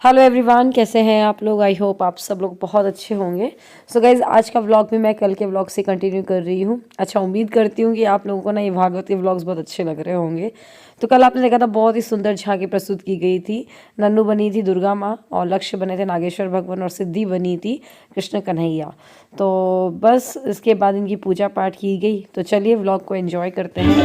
Hello everyone, कैसे हैं आप लोग। आई होप आप सब लोग बहुत अच्छे होंगे। सो गाइज, आज का व्लॉग भी मैं कल के व्लॉग से कंटिन्यू कर रही हूँ। अच्छा, उम्मीद करती हूँ कि आप लोगों को ना ये भागवत के व्लॉग्स बहुत अच्छे लग रहे होंगे। तो कल आपने देखा था बहुत ही सुंदर झांकी प्रस्तुत की गई थी। नन्नू बनी थी दुर्गा माँ और लक्ष्य बने थे नागेश्वर भगवान और सिद्धि बनी थी कृष्ण कन्हैया। तो बस इसके बाद इनकी पूजा पाठ की गई। तो चलिए व्लॉग को एंजॉय करते हैं।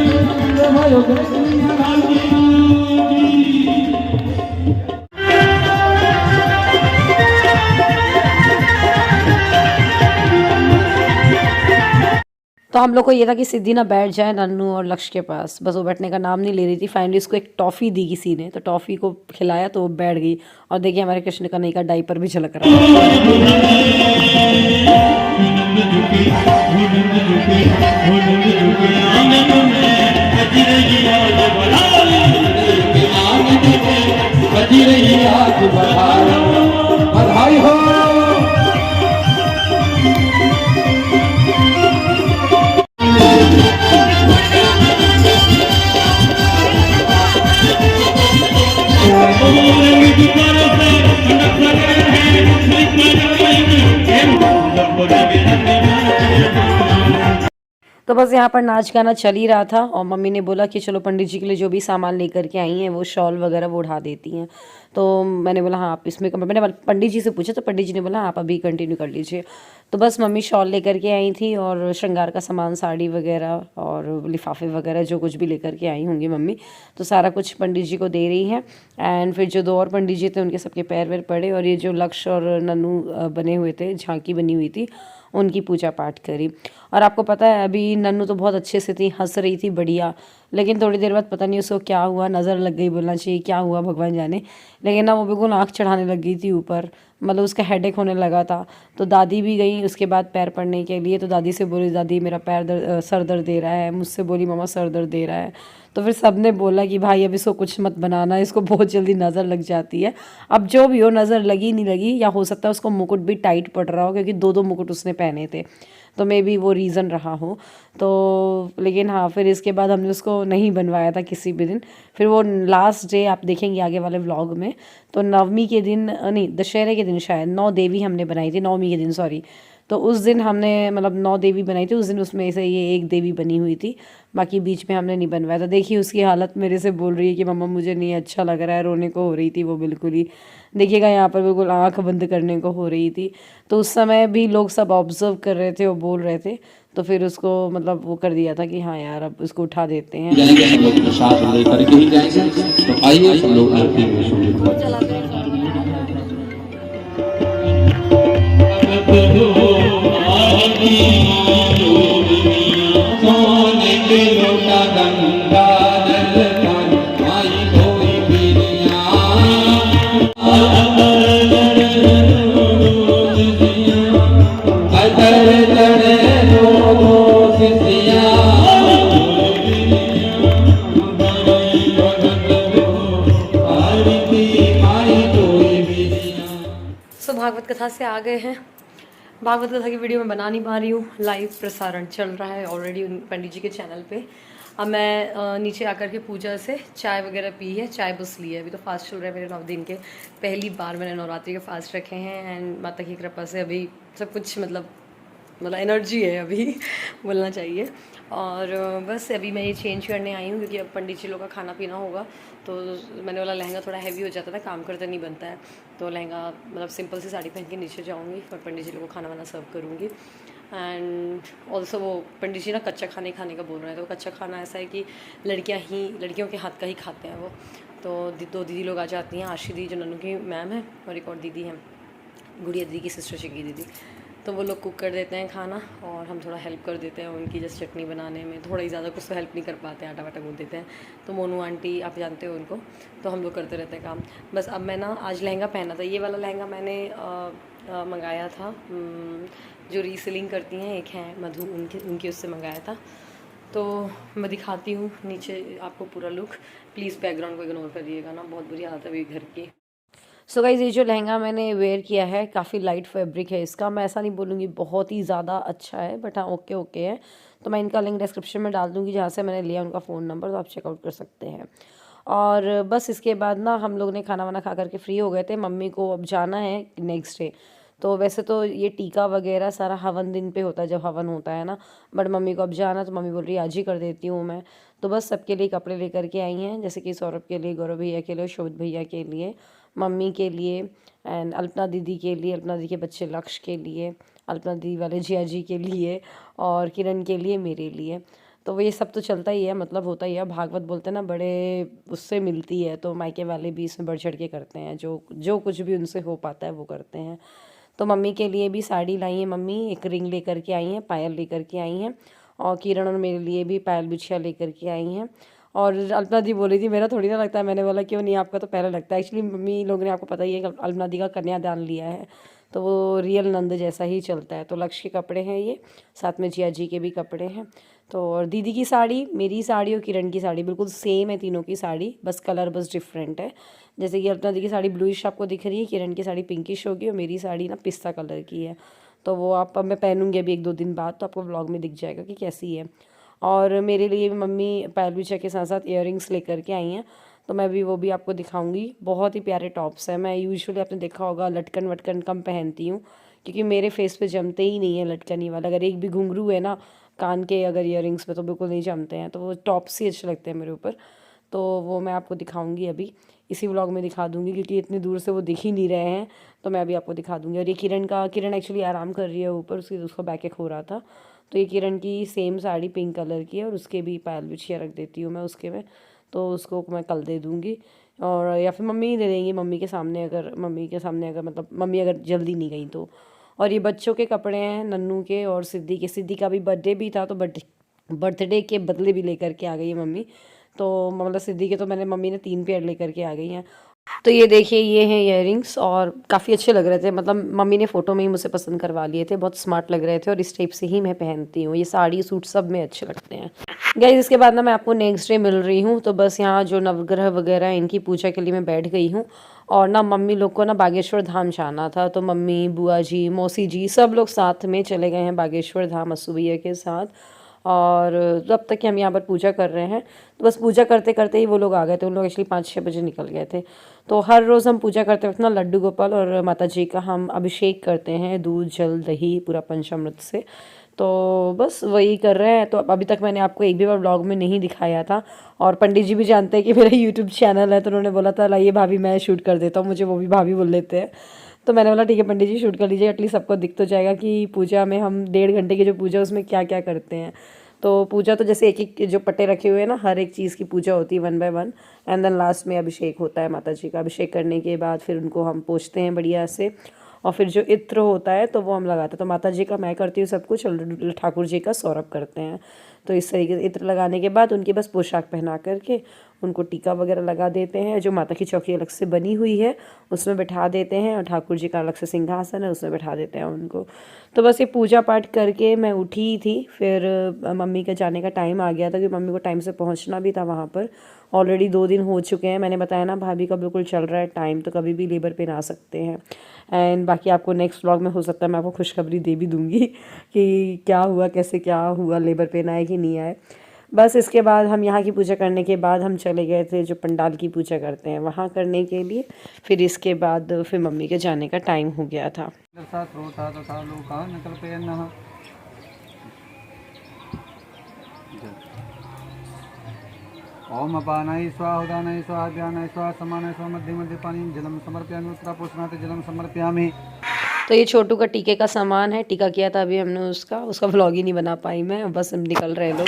तो हम लोग को ये था कि सिद्धि ना बैठ जाए नन्नू और लक्ष्य के पास, बस वो बैठने का नाम नहीं ले रही थी। फाइनली उसको एक टॉफ़ी दी किसी ने, तो टॉफ़ी को खिलाया तो वो बैठ गई। और देखिए हमारे कृष्ण कन्हैया का डायपर भी झलक रहा है। तो बस यहाँ पर नाच गाना चल ही रहा था और मम्मी ने बोला कि चलो पंडित जी के लिए जो भी सामान लेकर के आई हैं वो शॉल वगैरह वो उठा देती हैं। तो मैंने बोला हाँ आप इसमें, मैंने पंडित जी से पूछा तो पंडित जी ने बोला आप अभी कंटिन्यू कर लीजिए। तो बस मम्मी शॉल लेकर के आई थी और श्रृंगार का सामान, साड़ी वगैरह और लिफाफे वगैरह जो कुछ भी लेकर के आई होंगी मम्मी, तो सारा कुछ पंडित जी को दे रही हैं। एंड फिर जो दो और पंडित जी थे उनके सबके पैर वैर पड़े और ये जो लक्ष्य और नन्नू बने हुए थे, झांकी बनी हुई थी, उनकी पूजा पाठ करी। और आपको पता है अभी नन्नू तो बहुत अच्छे से थी, हंस रही थी बढ़िया, लेकिन थोड़ी देर बाद पता नहीं उसको क्या हुआ, नज़र लग गई बोलना चाहिए, क्या हुआ भगवान जाने। लेकिन ना वो बिल्कुल आँख चढ़ाने लग गई थी ऊपर, मतलब उसका हेडेक होने लगा था। तो दादी भी गई उसके बाद पैर पड़ने के लिए, तो दादी से बोली दादी मेरा पैर दर्द, सर दर्द दे रहा है। मुझसे बोली मामा सर दर्द दे रहा है। तो फिर सब ने बोला कि भाई अब इसको कुछ मत बनाना, इसको बहुत जल्दी नज़र लग जाती है। अब जो भी हो, नज़र लगी नहीं लगी, या हो सकता है उसको मुकुट भी टाइट पड़ रहा हो क्योंकि दो दो मुकुट उसने पहने थे, तो मे बी वो रीज़न रहा हो। तो लेकिन हाँ, फिर इसके बाद हमने उसको नहीं बनवाया था किसी भी दिन। फिर वो लास्ट डे आप देखेंगे आगे वाले व्लॉग में, तो नवमी के दिन नहीं, दशहरे के दिन शायद 9 देवी हमने बनाई थी, नवमी के दिन सॉरी। तो उस दिन हमने मतलब 9 देवी बनाई थी, उस दिन उसमें से ये एक देवी बनी हुई थी, बाकी बीच में हमने नहीं बनवाया था। देखिए उसकी हालत मेरे से बोल रही है कि मम्मा मुझे नहीं अच्छा लग रहा है, रोने को हो रही थी वो बिल्कुल ही। देखिएगा यहाँ पर बिल्कुल आंख बंद करने को हो रही थी। तो उस समय भी लोग सब ऑब्जर्व कर रहे थे और बोल रहे थे, तो फिर उसको मतलब वो कर दिया था कि हाँ यार अब उसको उठा देते हैं। जाएंगे सब लोग प्रसाद लेकर के ही जाएंगे। तो आइए सब लोग आरती में शामिल भागवत कथा से आ गए हैं। भागवत कथा की वीडियो मैं बना नहीं पा रही हूँ, लाइव प्रसारण चल रहा है ऑलरेडी पंडित जी के चैनल पे। अब मैं नीचे आकर के पूजा से चाय वगैरह पी है, चाय बस ली है। अभी तो फास्ट चल रहा है मेरे 9 दिन के, पहली बार मैंने नवरात्रि के फास्ट रखे हैं। एंड माता की कृपा से अभी सब कुछ मतलब एनर्जी है अभी बोलना चाहिए। और बस अभी मैं ये चेंज करने आई हूँ क्योंकि अब पंडित जी लोग का खाना पीना होगा। तो मैंने बोला लहंगा थोड़ा हैवी हो जाता था, काम करते नहीं बनता है, तो लहंगा मतलब सिंपल सी साड़ी पहन के नीचे जाऊँगी और पंडित जी लोग को खाना वाना सर्व करूँगी। एंड ऑल्सो वो पंडित जी ना कच्चा खाने का बोल रहे हैं, तो कच्चा खाना ऐसा है कि लड़कियों के हाथ का ही खाते हैं वो। तो 2 दीदी लोग आ जाती हैं, आशी दी जो नन्नू की मैम है और एक और दीदी हैं, गुड़िया दीदी की सिस्टर शिकी दीदी। तो वो लोग कुक कर देते हैं खाना और हम थोड़ा हेल्प कर देते हैं उनकी, जैसे चटनी बनाने में थोड़ा ही, ज़्यादा कुछ तो हेल्प नहीं कर पाते, आटा वाटा गूँथ देते हैं। तो मोनू आंटी आप जानते हो उनको, तो हम लोग करते रहते हैं काम। बस अब मैं ना आज लहंगा पहना था, ये वाला लहंगा मैंने मंगाया था, जो रीसेलिंग करती हैं एक हैं मधु, उनकी उससे मंगाया था। तो मैं दिखाती हूँ नीचे आपको पूरा लुक, प्लीज़ बैकग्राउंड को इग्नोर करिएगा ना, बहुत बुरी हालत है अभी घर की। सो गाइज, ये जो लहंगा मैंने वेयर किया है काफ़ी लाइट फैब्रिक है इसका, मैं ऐसा नहीं बोलूँगी बहुत ही ज़्यादा अच्छा है, बट हाँ ओके ओके है। तो मैं इनका लिंक डिस्क्रिप्शन में डाल दूँगी जहाँ से मैंने लिया, उनका फ़ोन नंबर, तो आप चेकआउट कर सकते हैं। और बस इसके बाद ना हम लोग ने खाना वाना खा करके फ्री हो गए थे। मम्मी को अब जाना है नेक्स्ट डे। तो वैसे तो ये टीका वगैरह सारा हवन दिन पे होता है, जब हवन होता है ना, बट मम्मी को अब जाना, तो मम्मी बोल रही है आज ही कर देती हूँ मैं। तो बस सबके लिए कपड़े लेकर के आई हैं, जैसे कि सौरभ के लिए, गौरव भैया के लिए, शोभित भैया के लिए, मम्मी के लिए, एंड अल्पना दीदी के लिए, अल्पना दीदी के बच्चे लक्ष्य के लिए, अल्पना दीदी वाले जिया जी के लिए, और किरण के लिए, मेरे लिए। तो वो ये सब तो चलता ही है, मतलब होता ही है। भागवत बोलते हैं ना, बड़े उससे मिलती है, तो मायके वाले भी इसमें बढ़ चढ़ के करते हैं, जो जो कुछ भी उनसे हो पाता है वो करते हैं। तो मम्मी के लिए भी साड़ी लाई है मम्मी, एक रिंग लेकर के आई हैं, पायल लेकर के आई हैं, और किरण और मेरे लिए भी पायल बिछिया लेकर के आई हैं। और अल्पना दी बोली थी मेरा थोड़ी ना लगता है, मैंने बोला क्यों नहीं, आपका तो पहले लगता है। एक्चुअली मम्मी लोग ने, आपको पता ही है कि अल्पना दी का कन्यादान लिया है, तो वो रियल नंद जैसा ही चलता है। तो लक्ष्य के कपड़े हैं ये, साथ में जिया जी के भी कपड़े हैं। तो और दीदी की साड़ी, मेरी साड़ी और किरण की साड़ी बिल्कुल सेम है, तीनों की साड़ी, बस कलर बस डिफरेंट है। जैसे कि अल्पना दी की साड़ी ब्लूइश आपको दिख रही है, किरण की साड़ी पिंकिश होगी, और मेरी साड़ी ना पिस्ता कलर की है। तो वो आप, अब मैं पहनूंगी अभी 1-2 दिन बाद, तो आपको व्लॉग में दिख जाएगा कि कैसी है। और मेरे लिए भी मम्मी पायल बिछिया के साथ साथ इयररिंग्स लेकर के आई हैं, तो मैं भी वो भी आपको दिखाऊंगी। बहुत ही प्यारे टॉप्स हैं। मैं यूजुअली आपने देखा होगा लटकन वटकन कम पहनती हूँ, क्योंकि मेरे फेस पे जमते ही नहीं है लटकन ही वाला। अगर एक भी घुंघरू है ना कान के अगर इयररिंग्स में, तो बिल्कुल नहीं जमते हैं। तो वो टॉप्स ही अच्छे लगते हैं मेरे ऊपर। तो वो मैं आपको दिखाऊंगी, अभी इसी व्लॉग में दिखा दूंगी, क्योंकि इतनी दूर से वो दिख ही नहीं रहे हैं, तो मैं अभी आपको दिखा दूंगी। और ये किरण एक्चुअली आराम कर रही है ऊपर, उसका बैक एक हो रहा था। तो ये किरण की सेम साड़ी पिंक कलर की है, और उसके भी पायल बिछिया रख देती हूँ मैं उसके में, तो उसको मैं कल दे दूँगी। और या फिर मम्मी ही दे देंगी, मम्मी के सामने अगर मतलब मम्मी अगर जल्दी नहीं गई तो। और ये बच्चों के कपड़े हैं, नन्नू के और सिद्धि का भी बर्थडे भी था, तो बर्थडे के बदले भी लेकर के आ गई है मम्मी। तो मतलब सिद्धि के तो मम्मी ने 3 पेयर लेकर के आ गई हैं। तो ये देखिए, ये हैं इयररिंग्स, और काफ़ी अच्छे लग रहे थे, मतलब मम्मी ने फ़ोटो में ही मुझे पसंद करवा लिए थे, बहुत स्मार्ट लग रहे थे, और इस टाइप से ही मैं पहनती हूँ। ये साड़ी सूट सब में अच्छे लगते हैं। गाइस, इसके बाद ना मैं आपको नेक्स्ट डे मिल रही हूँ, तो बस यहाँ जो नवग्रह वगैरह इनकी पूजा के लिए मैं बैठ गई हूँ। और ना मम्मी लोग को ना बागेश्वर धाम जाना था, तो मम्मी, बुआ जी, मौसी जी सब लोग साथ में चले गए हैं बागेश्वर धाम अस्सू भैया के साथ। और तब तक कि हम यहाँ पर पूजा कर रहे हैं, तो बस पूजा करते करते ही वो लोग आ गए थे। उन लोग एक्चुअली 5-6 बजे निकल गए थे। तो हर रोज़ हम पूजा करते वक्त ना लड्डू गोपाल और माता जी का हम अभिषेक करते हैं, दूध जल दही पूरा पंचामृत से। तो बस वही कर रहे हैं। तो अभी तक मैंने आपको एक भी बार व्लॉग में नहीं दिखाया था, और पंडित जी भी जानते हैं कि मेरा यूट्यूब चैनल है, तो उन्होंने बोला था लाइए भाभी मैं शूट कर देता हूँ, मुझे वो भी भाभी बोल लेते हैं। तो मैंने बोला ठीक है पंडित जी शूट कर लीजिए, एटलीस्ट सबको दिख तो जाएगा कि पूजा में हम 1.5 घंटे की जो पूजा उसमें क्या क्या करते हैं। तो पूजा तो जैसे एक एक जो पट्टे रखे हुए हैं ना, हर एक चीज़ की पूजा होती है 1 बाय 1, एंड देन लास्ट में अभिषेक होता है माता जी का। अभिषेक करने के बाद फिर उनको हम पोंछते हैं बढ़िया से, और फिर जो इत्र होता है तो वो हम लगाते हैं। तो माता जी का मैं करती हूँ सब कुछ, और ठाकुर जी का सौरभ करते हैं। तो इस तरीके से इत्र लगाने के बाद उनकी बस पोशाक पहना करके उनको टीका वगैरह लगा देते हैं। जो माता की चौकी अलग से बनी हुई है उसमें बैठा देते हैं, और ठाकुर जी का अलग से सिंहासन है उसमें बैठा देते हैं उनको। तो बस ये पूजा पाठ करके मैं उठी थी, फिर मम्मी का जाने का टाइम आ गया था, क्योंकि मम्मी को टाइम से पहुंचना भी था वहाँ पर। ऑलरेडी 2 दिन हो चुके हैं, मैंने बताया ना भाभी का बिल्कुल चल रहा है टाइम, तो कभी भी लेबर पेन आ सकते हैं। एंड बाकी आपको नेक्स्ट व्लॉग में हो सकता है मैं आपको खुशखबरी दे भी दूँगी कि क्या हुआ, कैसे क्या हुआ, लेबर पेन आए कि नहीं आए। बस इसके बाद हम यहाँ की पूजा करने के बाद हम चले गए थे जो पंडाल की पूजा करते हैं वहाँ करने के लिए। फिर इसके बाद फिर मम्मी के जाने का टाइम हो गया था। ओम अपानाय स्वाहा उदानाय स्वाहा ध्यानाय स्वाहा समानाय स्वाहा मध्य मध्य पानी जलम समर्पयामि उत्तरापोषणाते जलम समर्पयामि। तो ये छोटू का टीके का सामान है, टीका किया था अभी हमने उसका व्लॉग ही नहीं बना पाई मैं, बस हम निकल रहे लोग।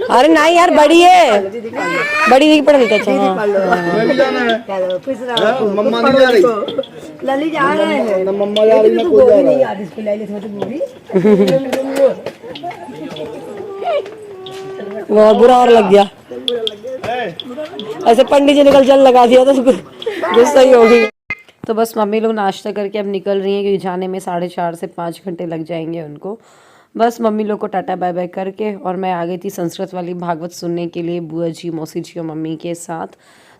अरे नहीं यार, बड़ी है, बड़ी नहीं पड़ रही। मम्मा नहीं जा रही, लली जा रहे हैं, मम्मा जा रही है, कोई नहीं यार इसको ले ले थोड़ी गोरी। बहुत बुरा और लग गया, ऐसे पंडित जी ने कल जल लगा दिया तो गुस्सा ही हो गई। तो बस मम्मी लोग नाश्ता करके अब निकल रही हैं, क्योंकि जाने में 4.5 से 5 घंटे लग जाएंगे उनको। बस मम्मी लोग को टाटा बाय बाय करके और मैं आ गई थी संस्कृत वाली भागवत सुनने के लिए बुआ जी, मौसी जी और मम्मी के साथ।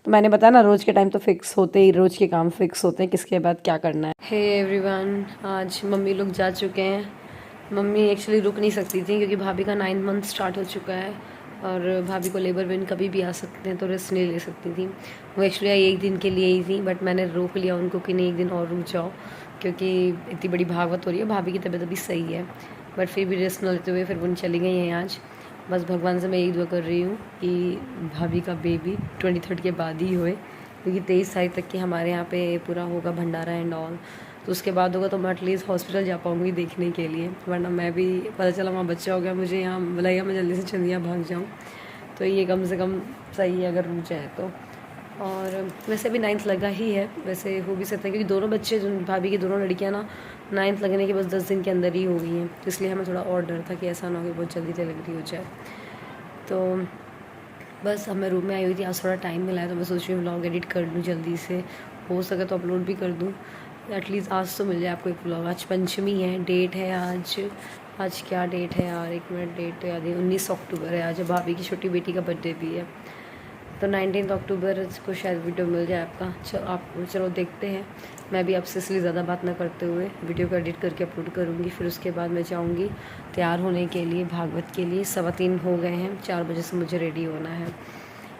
तो मैंने बताया ना रोज़ के टाइम तो फिक्स होते ही, रोज़ के काम फिक्स होते हैं, किसके बाद क्या करना है। हे एवरीवन, आज मम्मी लोग जा चुके हैं। मम्मी एक्चुअली रुक नहीं सकती थी क्योंकि भाभी का 9 मंथ स्टार्ट हो चुका है और भाभी को लेबर पेन कभी भी आ सकते हैं, तो रेस्ट नहीं ले सकती थी। वो एक्चुअली आई 1 दिन के लिए ही थी, बट मैंने रोक लिया उनको कि नहीं 1 दिन और रुक जाओ, क्योंकि इतनी बड़ी भागवत हो रही है। भाभी की तबीयत अभी सही है, बट फिर भी रेस्ट न लेते हुए फिर वो चली गई हैं आज। बस भगवान से मैं यही दुआ कर रही हूँ कि भाभी का बेबी 23 के बाद ही होए, क्योंकि 23 तारीख तक के हमारे यहाँ पे पूरा होगा भंडारा एंड ऑल, तो उसके बाद होगा तो मैं एटलीस्ट हॉस्पिटल जा पाऊँगी देखने के लिए, वरना मैं भी पता चला वहाँ बच्चा हो गया, मुझे यहाँ बुलाइया मैं जल्दी से चंदिया भाग जाऊँ, तो ये कम से कम सही है अगर रुक जाए तो। और वैसे भी 9th लगा ही है, वैसे हो भी सकता है क्योंकि दोनों बच्चे जो भाभी की दोनों लड़कियां ना 9th लगने के बस 10 दिन के अंदर ही हो गई हैं, तो इसलिए हमें थोड़ा और डर था कि ऐसा ना हो कि बहुत जल्दी डिलीवरी हो जाए। तो बस अब मैं रूम में आई हुई थी, आज थोड़ा टाइम मिला है तो मैं सोच रही हूँ व्लॉग एडिट कर लूँ जल्दी से, हो सके तो अपलोड भी कर दूँ, एटलीस्ट आज तो मिल जाए आपको एक व्लॉग। आज पंचमी है, डेट है आज क्या डेट है यार, 1 मिनट, डेट याद है 19 अक्टूबर है आज, भाभी की छोटी बेटी का बर्थडे भी है, तो 19 अक्टूबर को शायद वीडियो मिल जाए आपका। चलो देखते हैं। मैं भी आपसे इसलिए ज़्यादा बात ना करते हुए वीडियो को एडिट करके अपलोड करूँगी, फिर उसके बाद मैं जाऊँगी तैयार होने के लिए भागवत के लिए। 3:15 हो गए हैं, 4 बजे से मुझे रेडी होना है।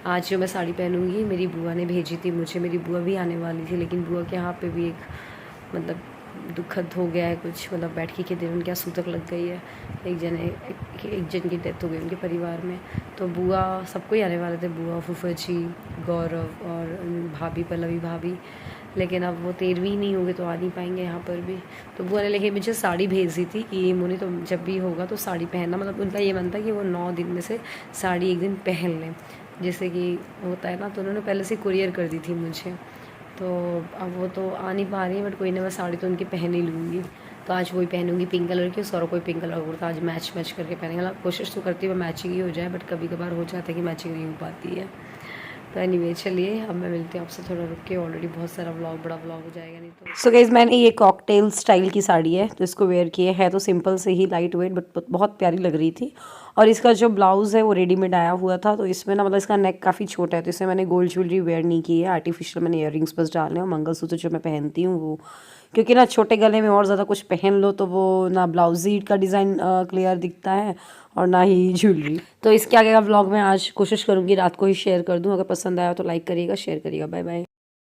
आज जो मैं साड़ी पहनूँगी मेरी बुआ ने भेजी थी मुझे, मेरी बुआ भी आने वाली थी, लेकिन बुआ के यहाँ पे भी एक मतलब दुखद हो गया है कुछ, मतलब बैठकी के दिन उनके यहाँ सूतक लग गई है, एक जन की डेथ हो गई उनके परिवार में, तो बुआ सबको ही आने वाले थे, बुआ, फूफा जी, गौरव और भाभी, पल्लवी भाभी, लेकिन अब वो 13वीं नहीं होंगे तो आ नहीं पाएंगे यहाँ पर भी। तो बुआ ने लेके मुझे साड़ी भेज दी थी कि मोनी तो जब भी होगा तो साड़ी पहनना, मतलब उनका ये मन था कि वो 9 दिन में से साड़ी एक दिन पहन लें, जैसे कि होता है ना, तो उन्होंने पहले से कुरियर कर दी थी मुझे, तो अब वो तो आ नहीं पा रही है, बट कोई ना, मैं साड़ी तो उनकी पहन ही लूँगी। तो आज वही पहनूंगी पिंक कलर की, सौरव कोई पिंक कलर का कुर्ता आज मैच करके पहनेंगे। मतलब कोशिश तो करती हूँ मैं मैचिंग ही हो जाए, बट कभी कभार हो जाता है कि मैचिंग नहीं हो पाती है। तो एनीवे चलिए अब मैं मिलती हूँ आपसे थोड़ा रुक के, ऑलरेडी बहुत सारा व्लॉग, बड़ा व्लॉग हो जाएगा नहीं तो। सो गाइस, मैंने ये कॉकटेल स्टाइल की साड़ी है तो इसको वेयर किए है, तो सिंपल से ही लाइट वेट बट बहुत प्यारी लग रही थी। और इसका जो ब्लाउज़ है वो रेडीमेड आया हुआ था, तो इसमें ना मतलब इसका नेक काफ़ी छोटा है, तो इसमें मैंने गोल्ड ज्वेलरी वेयर नहीं की है, आर्टिफिशियल मैंने ईयररिंग्स बस डाले और मंगलसूत्र जो मैं पहनती हूँ वो, क्योंकि ना छोटे गले में और ज़्यादा कुछ पहन लो तो वो ना ब्लाउज का डिज़ाइन क्लियर दिखता है और ना ही ज्वेलरी। तो इसके आगे का व्लॉग मैं आज कोशिश करूँगी रात को ही शेयर कर दूँ, अगर पसंद आया तो लाइक करिएगा, शेयर करिएगा। Bye bye.